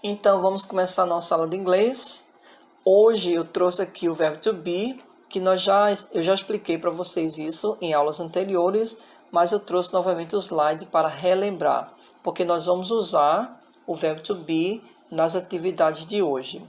Então, vamos começar a nossa aula de inglês. Hoje eu trouxe aqui o verbo to be, que eu já expliquei para vocês isso em aulas anteriores, mas eu trouxe novamente o slide para relembrar, porque nós vamos usar o verbo to be nas atividades de hoje.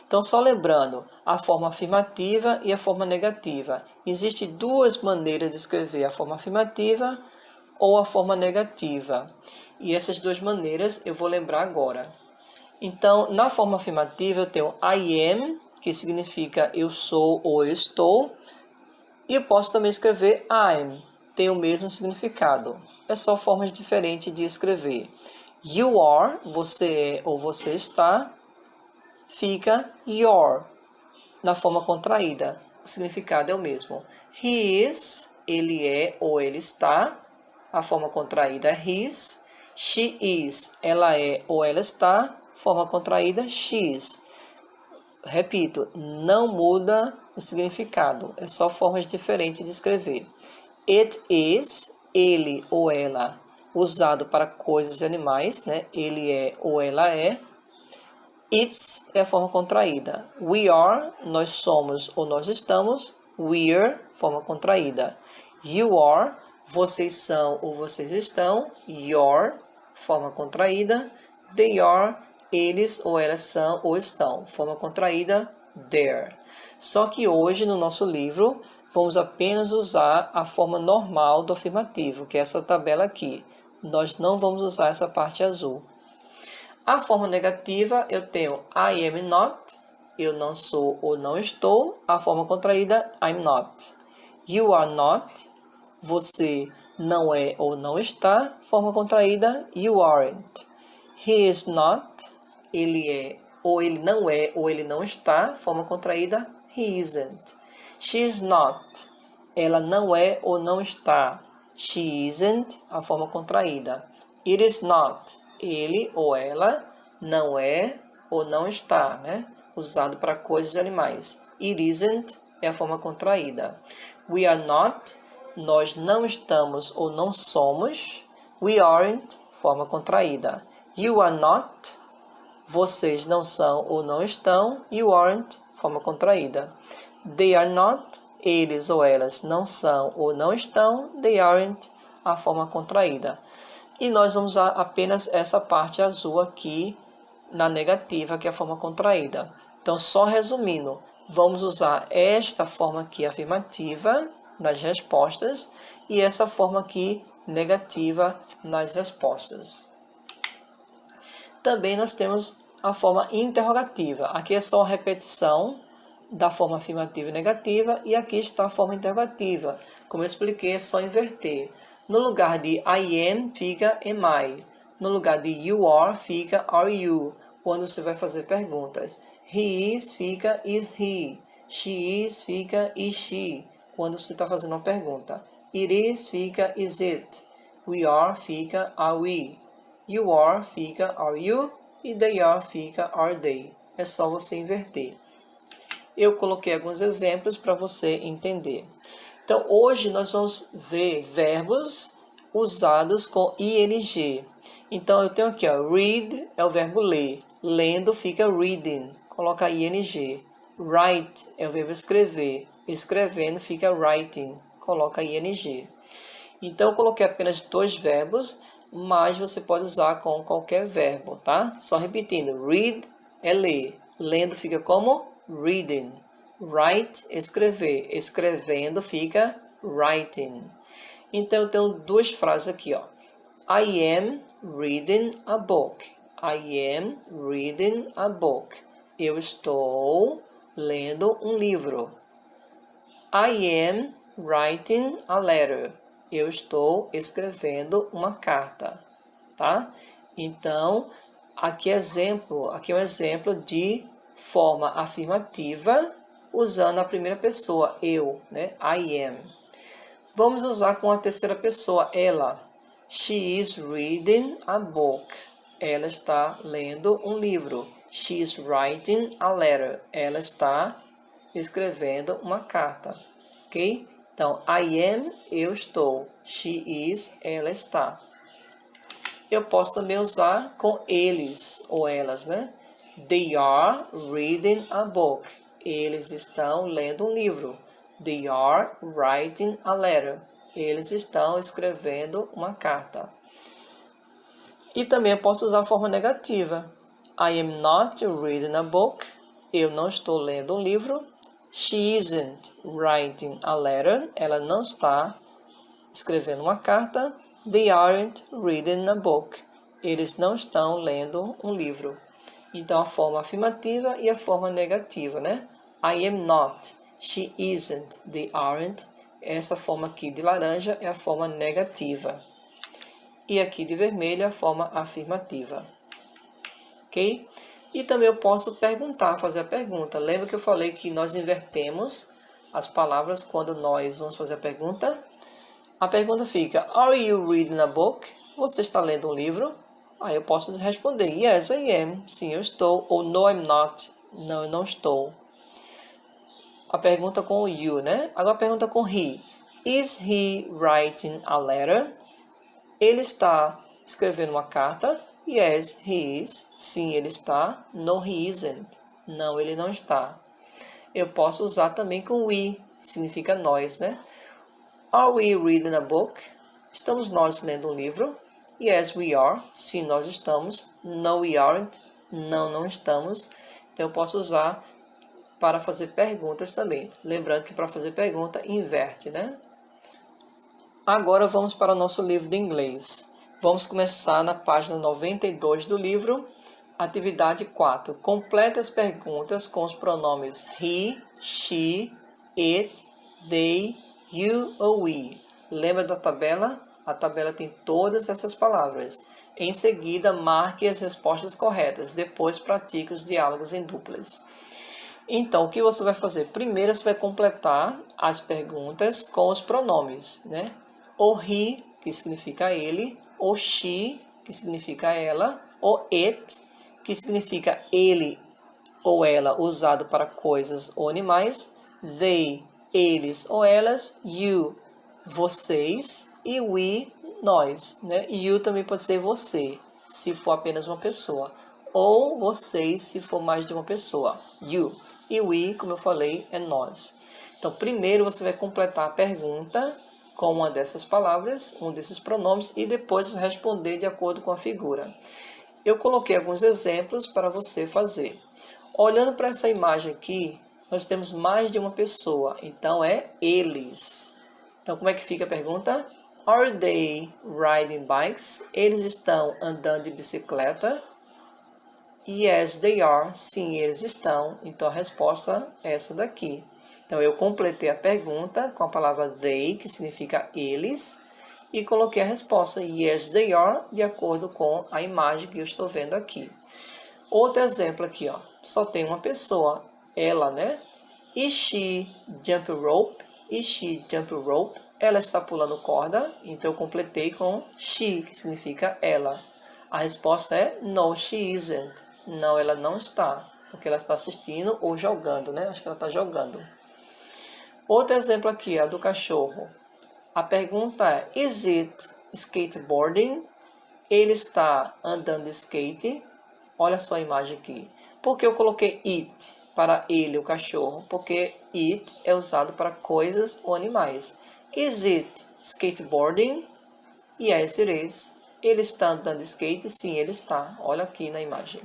Então, só lembrando, a forma afirmativa e a forma negativa. Existem duas maneiras de escrever a forma afirmativa ou a forma negativa. E essas duas maneiras eu vou lembrar agora. Então, na forma afirmativa, eu tenho I am, que significa eu sou ou eu estou. E eu posso também escrever I'm, tem o mesmo significado. É só formas diferentes de escrever. You are, você é ou você está, fica your, na forma contraída. O significado é o mesmo. He is, ele é ou ele está, a forma contraída é his. She is, ela é ou ela está, forma contraída, she's. Repito, não muda o significado, é só formas diferentes de escrever. It is, ele ou ela, usado para coisas e animais, né? Ele é ou ela é. It's é a forma contraída. We are, nós somos ou nós estamos. We're, forma contraída. You are, vocês são ou vocês estão. Your, forma contraída. They are, eles ou elas são ou estão. Forma contraída, their. Só que hoje, no nosso livro, vamos apenas usar a forma normal do afirmativo, que é essa tabela aqui. Nós não vamos usar essa parte azul. A forma negativa, eu tenho I am not, eu não sou ou não estou. A forma contraída, I'm not. You are not, você não é ou não está. Forma contraída, you aren't. He is not, ele é ou ele não é ou ele não está. Forma contraída, he isn't. She is not, ela não é ou não está. She isn't, a forma contraída. It is not, ele ou ela não é ou não está, né? Usado para coisas e animais. It isn't é a forma contraída. We are not, nós não estamos ou não somos. We aren't, forma contraída. You are not, vocês não são ou não estão. You aren't, forma contraída. They are not, eles ou elas não são ou não estão. They aren't, a forma contraída. E nós vamos usar apenas essa parte azul aqui na negativa, que é a forma contraída. Então, só resumindo, vamos usar esta forma aqui afirmativa nas respostas e essa forma aqui negativa nas respostas. Também nós temos a forma interrogativa. Aqui é só a repetição da forma afirmativa e negativa e aqui está a forma interrogativa. Como eu expliquei, é só inverter. No lugar de I am, fica am I. No lugar de you are, fica are you. Quando você vai fazer perguntas. He is, fica is he. She is, fica is she. Quando você está fazendo uma pergunta. It is, fica is it. We are, fica are we. You are, fica are you. E they are, fica are they. É só você inverter. Eu coloquei alguns exemplos para você entender. Então, hoje nós vamos ver verbos usados com ing. Então, eu tenho aqui, ó, read é o verbo ler. Lendo fica reading. Coloca ing. Write é o verbo escrever. Escrevendo fica writing. Coloca ing. Então, eu coloquei apenas dois verbos, mas você pode usar com qualquer verbo, tá? Só repetindo. Read é ler. Lendo fica como reading. Write, escrever. Escrevendo fica writing. Então, eu tenho duas frases aqui, ó. I am reading a book. I am reading a book. Eu estou lendo um livro. I am writing a letter. Eu estou escrevendo uma carta, tá? Então, aqui é um exemplo de forma afirmativa usando a primeira pessoa, eu, né? I am. Vamos usar com a terceira pessoa, ela. She is reading a book. Ela está lendo um livro. She is writing a letter. Ela está escrevendo uma carta. Ok? Então, I am, eu estou. She is, ela está. Eu posso também usar com eles ou elas, né? They are reading a book. Eles estão lendo um livro. They are writing a letter. Eles estão escrevendo uma carta. E também eu posso usar a forma negativa. I am not reading a book. Eu não estou lendo um livro. She isn't writing a letter. Ela não está escrevendo uma carta. They aren't reading a book. Eles não estão lendo um livro. Então, a forma afirmativa e a forma negativa, né? I am not. She isn't. They aren't. Essa forma aqui de laranja é a forma negativa. E aqui de vermelho é a forma afirmativa. Ok? E também eu posso perguntar, fazer a pergunta. Lembra que eu falei que nós invertemos as palavras quando nós vamos fazer a pergunta? A pergunta fica, Are you reading a book? Você está lendo um livro? Aí eu posso responder, Yes, I am. Sim, eu estou. Ou No, I'm not. Não, eu não estou. A pergunta com o you, né? Agora a pergunta com he. Is he writing a letter? Ele está escrevendo uma carta? Yes, he is. Sim, ele está. No, he isn't. Não, ele não está. Eu posso usar também com we, que significa nós, né? Are we reading a book? Estamos nós lendo um livro? Yes, we are. Sim, nós estamos. No, we aren't. Não, não estamos. Então, eu posso usar para fazer perguntas também. Lembrando que para fazer pergunta, inverte, né? Agora, vamos para o nosso livro de inglês. Vamos começar na página 92 do livro. Atividade 4. Complete as perguntas com os pronomes he, she, it, they, you ou we. Lembra da tabela? A tabela tem todas essas palavras. Em seguida, marque as respostas corretas. Depois, pratique os diálogos em duplas. Então, o que você vai fazer? Primeiro, você vai completar as perguntas com os pronomes, né? Ou he, que significa ele, ou she, que significa ela, ou it, que significa ele ou ela usado para coisas ou animais, they, eles ou elas, you, vocês, e we, nós, né? You também pode ser você, se for apenas uma pessoa, ou vocês, se for mais de uma pessoa, you. E we, como eu falei, é nós. Então, primeiro você vai completar a pergunta com uma dessas palavras, um desses pronomes, e depois responder de acordo com a figura. Eu coloquei alguns exemplos para você fazer. Olhando para essa imagem aqui, nós temos mais de uma pessoa, então é eles. Então, como é que fica a pergunta? Are they riding bikes? Eles estão andando de bicicleta? Yes, they are. Sim, eles estão. Então, a resposta é essa daqui. Então, eu completei a pergunta com a palavra they, que significa eles, e coloquei a resposta Yes, they are, de acordo com a imagem que eu estou vendo aqui. Outro exemplo aqui, ó. Só tem uma pessoa, ela, né? Is she jump rope? Is she jump rope? Ela está pulando corda, então eu completei com she, que significa ela. A resposta é No, she isn't. Não, ela não está, porque ela está assistindo ou jogando, né? Acho que ela está jogando. Outro exemplo aqui, ó, do cachorro. A pergunta é, is it skateboarding? Ele está andando de skate. Olha só a imagem aqui. Por que eu coloquei it para ele, o cachorro? Porque it é usado para coisas ou animais. Is it skateboarding? Yes, it is. Ele está andando de skate? Sim, ele está. Olha aqui na imagem.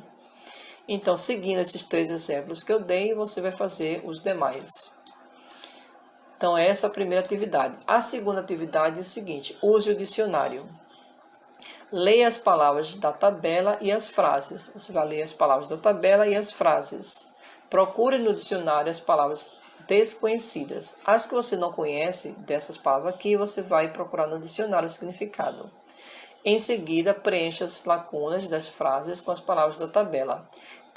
Então, seguindo esses 3 exemplos que eu dei, você vai fazer os demais. Então, essa é a primeira atividade. A segunda atividade é o seguinte, use o dicionário. Leia as palavras da tabela e as frases. Você vai ler as palavras da tabela e as frases. Procure no dicionário as palavras desconhecidas. As que você não conhece, dessas palavras aqui, você vai procurar no dicionário o significado. Em seguida, preencha as lacunas das frases com as palavras da tabela.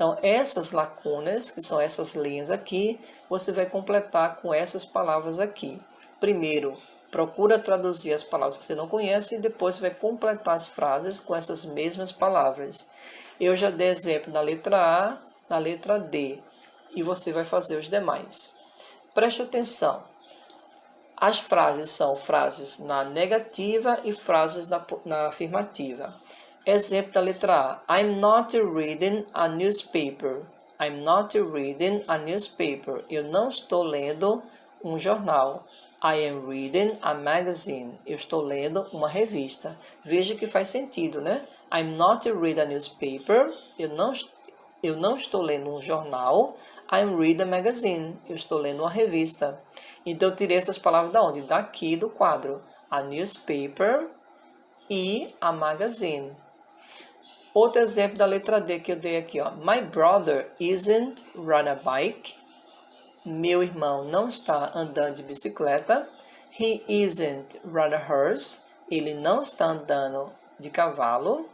Então, essas lacunas, que são essas linhas aqui, você vai completar com essas palavras aqui. Primeiro, procura traduzir as palavras que você não conhece e depois você vai completar as frases com essas mesmas palavras. Eu já dei exemplo na letra A, na letra D, e você vai fazer os demais. Preste atenção. As frases são frases na negativa e frases na afirmativa. Exemplo da letra A. I'm not reading a newspaper. I'm not reading a newspaper. Eu não estou lendo um jornal. I am reading a magazine. Eu estou lendo uma revista. Veja que faz sentido, né? I'm not reading a newspaper. Eu não estou lendo um jornal. I'm reading a magazine. Eu estou lendo uma revista. Então, eu tirei essas palavras da onde? Daqui do quadro. A newspaper e a magazine. Outro exemplo da letra D que eu dei aqui, ó. My brother isn't riding a bike. Meu irmão não está andando de bicicleta. He isn't riding a horse. Ele não está andando de cavalo.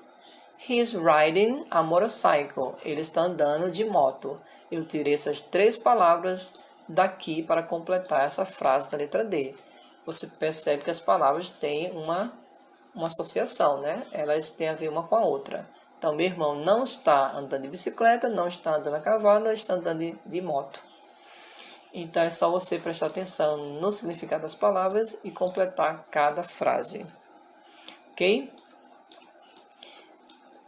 He's riding a motorcycle. Ele está andando de moto. Eu tirei essas 3 palavras daqui para completar essa frase da letra D. Você percebe que as palavras têm uma associação, né? Elas têm a ver uma com a outra. Então, meu irmão não está andando de bicicleta, não está andando a cavalo, está andando de moto. Então, é só você prestar atenção no significado das palavras e completar cada frase. Ok?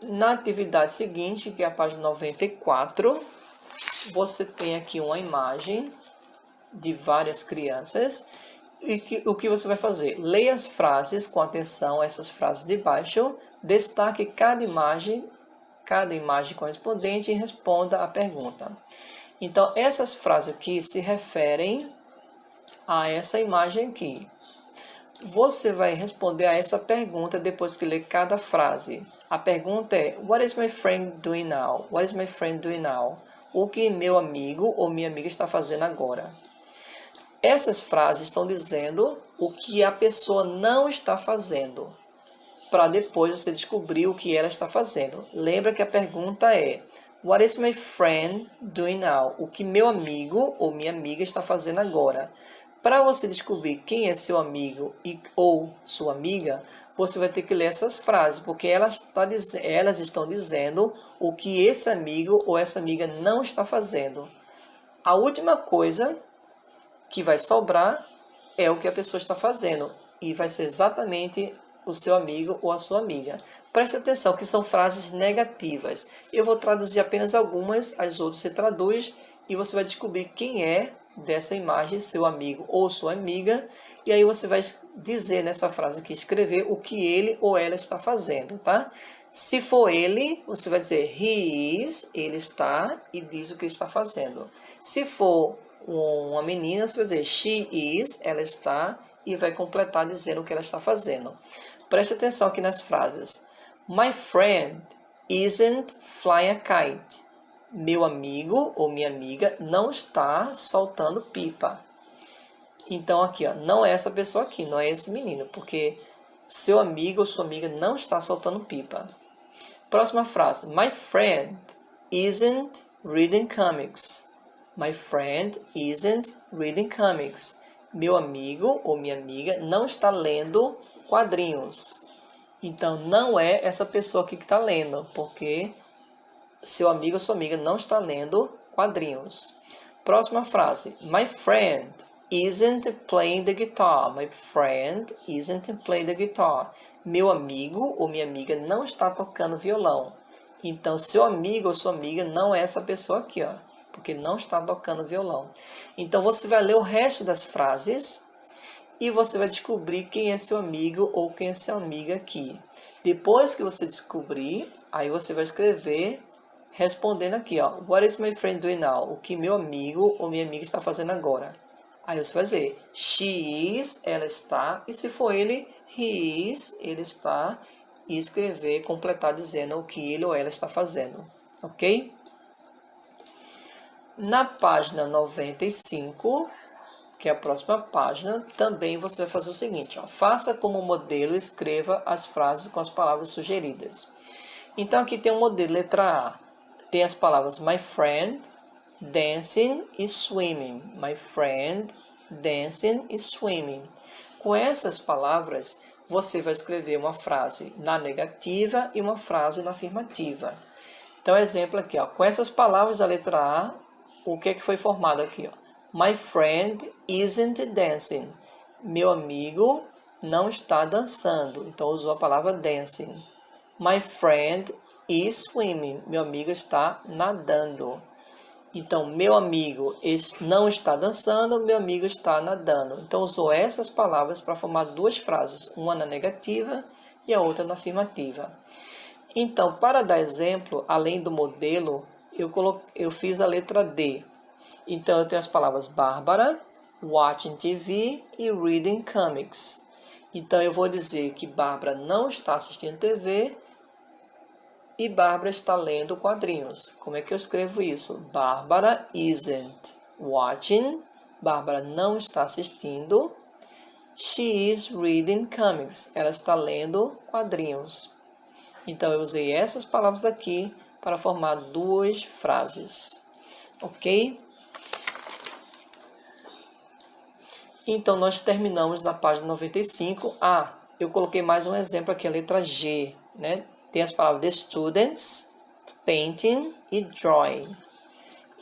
Na atividade seguinte, que é a página 94, você tem aqui uma imagem de várias crianças. E o que você vai fazer? Leia as frases com atenção a essas frases de baixo, destaque cada imagem correspondente e responda a pergunta. Então, essas frases aqui se referem a essa imagem aqui. Você vai responder a essa pergunta depois que ler cada frase. A pergunta é: What is my friend doing now? What is my friend doing now? O que meu amigo ou minha amiga está fazendo agora? Essas frases estão dizendo o que a pessoa não está fazendo, para depois você descobrir o que ela está fazendo. Lembra que a pergunta é: What is my friend doing now? O que meu amigo ou minha amiga está fazendo agora? Para você descobrir quem é seu amigo ou sua amiga, você vai ter que ler essas frases, porque elas estão dizendo o que esse amigo ou essa amiga não está fazendo. A última coisa que vai sobrar é o que a pessoa está fazendo, e vai ser exatamente o seu amigo ou a sua amiga. Preste atenção que são frases negativas. Eu vou traduzir apenas algumas, as outras você traduz, e você vai descobrir quem é dessa imagem, seu amigo ou sua amiga, e aí você vai dizer nessa frase aqui, escrever o que ele ou ela está fazendo, tá? Se for ele, você vai dizer he is, ele está, e diz o que está fazendo. Se for uma menina, você vai dizer she is, ela está, e vai completar dizendo o que ela está fazendo. Preste atenção aqui nas frases. My friend isn't flying a kite. Meu amigo ou minha amiga não está soltando pipa. Então aqui, ó, não é essa pessoa aqui, não é esse menino, porque seu amigo ou sua amiga não está soltando pipa. Próxima frase. My friend isn't reading comics. My friend isn't reading comics. Meu amigo ou minha amiga não está lendo quadrinhos. Então, não é essa pessoa aqui que está lendo, porque seu amigo ou sua amiga não está lendo quadrinhos. Próxima frase. My friend isn't playing the guitar. My friend isn't playing the guitar. Meu amigo ou minha amiga não está tocando violão. Então, seu amigo ou sua amiga não é essa pessoa aqui, ó, porque não está tocando violão. Então, você vai ler o resto das frases e você vai descobrir quem é seu amigo ou quem é sua amiga aqui. Depois que você descobrir, aí você vai escrever respondendo aqui, ó, What is my friend doing now? O que meu amigo ou minha amiga está fazendo agora? Aí você vai dizer, she is, ela está, e se for ele, he is, ele está, e escrever, completar dizendo o que ele ou ela está fazendo, ok? Na página 95, que é a próxima página, também você vai fazer o seguinte, ó, faça como modelo, escreva as frases com as palavras sugeridas. Então aqui tem um modelo, letra A, tem as palavras my friend, dancing e swimming. My friend, dancing e swimming. Com essas palavras, você vai escrever uma frase na negativa e uma frase na afirmativa. Então, exemplo aqui, ó, com essas palavras da letra A, o que foi formado aqui? Ó? My friend isn't dancing. Meu amigo não está dançando. Então, usou a palavra dancing. My friend is swimming. Meu amigo está nadando. Então, meu amigo não está dançando, meu amigo está nadando. Então, usou essas palavras para formar duas frases, uma na negativa e a outra na afirmativa. Então, para dar exemplo, além do modelo, eu fiz a letra D. Então, eu tenho as palavras Bárbara, watching TV e reading comics. Então, eu vou dizer que Bárbara não está assistindo TV e Bárbara está lendo quadrinhos. Como é que eu escrevo isso? Bárbara isn't watching. Bárbara não está assistindo. She is reading comics. Ela está lendo quadrinhos. Então, eu usei essas palavras aqui para formar duas frases. Ok? Então, nós terminamos na página 95. Eu coloquei mais um exemplo aqui, a letra G, né? Tem as palavras the students, painting e drawing.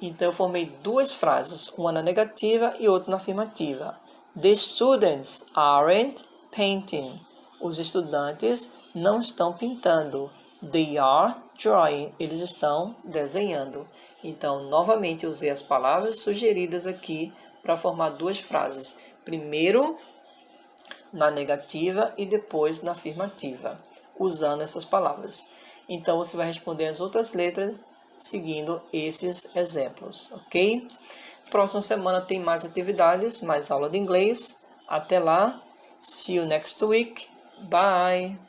Então, eu formei duas frases, uma na negativa e outra na afirmativa. The students aren't painting. Os estudantes não estão pintando. They are drawing. Eles estão desenhando. Então, novamente, eu usei as palavras sugeridas aqui para formar duas frases. Primeiro na negativa e depois na afirmativa, usando essas palavras. Então, você vai responder as outras letras seguindo esses exemplos, ok? Próxima semana tem mais atividades, mais aula de inglês. Até lá. See you next week. Bye!